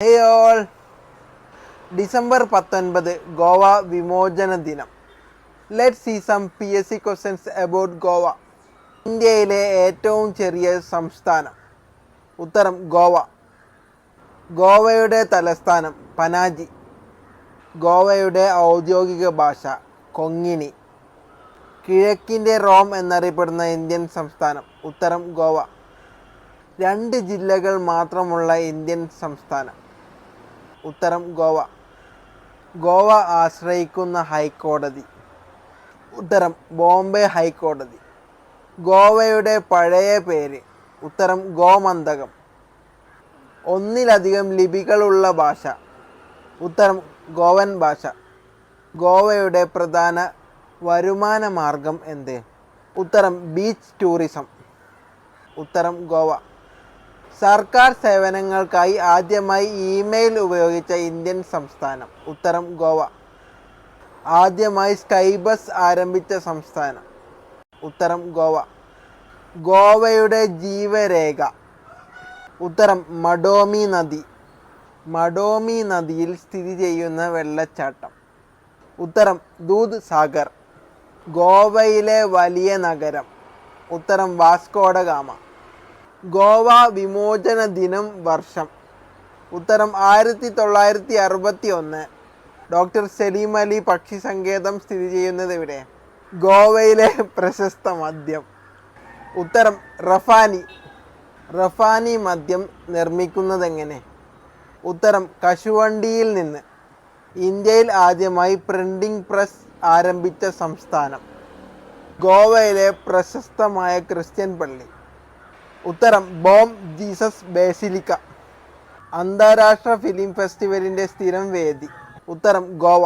Hey all! December 19 Goa വിമോചന ദിനം. Let's see some PSC questions about Goa. ഇന്ത്യയിലെ ഏറ്റവും ചെറിയ സംസ്ഥാനം. ഉത്തരം ഗോവ. ഗോവയുടെ തലസ്ഥാനം പനാജി. ഗോവയുടെ ഔദ്യോഗിക ഭാഷ കൊങ്ങിണി. കിഴക്കിൻ്റെ റോം എന്നറിയപ്പെടുന്ന ഇന്ത്യൻ സംസ്ഥാനം. ഉത്തരം ഗോവ. 2 ജില്ലകൾ മാത്രമുള്ള ഇന്ത്യൻ സംസ്ഥാനം. ഉത്തരം ഗോവ. ഗോവ ആശ്രയിക്കുന്ന ഹൈക്കോടതി. ഉത്തരം ബോംബെ ഹൈക്കോടതി. ഗോവയുടെ പഴയ പേര്. ഉത്തരം ഗോമന്തകം. ഒന്നിലധികം ലിപികളുള്ള ഭാഷ. ഉത്തരം ഗോവൻ ഭാഷ. ഗോവയുടെ പ്രധാന വരുമാന മാർഗം എന്ത്? ഉത്തരം ബീച്ച് ടൂറിസം. ഉത്തരം ഗോവ. സർക്കാർ സേവനങ്ങൾക്കായി ആദ്യമായി ഇമെയിൽ ഉപയോഗിച്ച ഇന്ത്യൻ സംസ്ഥാനം. ഉത്തരം ഗോവ. ആദ്യമായി സ്കൈബസ് ആരംഭിച്ച സംസ്ഥാനം. ഉത്തരം ഗോവ. ഗോവയുടെ ജീവരേഖ. ഉത്തരം മഡോമി നദി. മഡോമി നദിയിൽ സ്ഥിതി ചെയ്യുന്ന വെള്ളച്ചാട്ടം. ഉത്തരം ദൂദ് സാഗർ. ഗോവയിലെ വലിയ നഗരം. ഉത്തരം വാസ്കോഡ ഗാമ. ഗോവ വിമോചന ദിനം വർഷം. ഉത്തരം 1961. ഡോക്ടർ സലീം അലി പക്ഷി സങ്കേതം സ്ഥിതി ചെയ്യുന്നത് എവിടെ? ഗോവയിലെ പ്രശസ്ത മദ്യം. ഉത്തരം റഫാനി. റഫാനി മദ്യം നിർമ്മിക്കുന്നതെങ്ങനെ? ഉത്തരം കശുവണ്ടിയിൽ നിന്ന്. ഇന്ത്യയിൽ ആദ്യമായി പ്രിന്റിംഗ് പ്രസ് ആരംഭിച്ച സംസ്ഥാനം. ഗോവയിലെ പ്രശസ്തമായ ക്രിസ്ത്യൻ പള്ളി. ഉത്തരം ബോം ജീസസ് ബേസിലിക്ക. അന്താരാഷ്ട്ര ഫിലിം ഫെസ്റ്റിവലിൻ്റെ സ്ഥിരം വേദി. ഉത്തരം ഗോവ.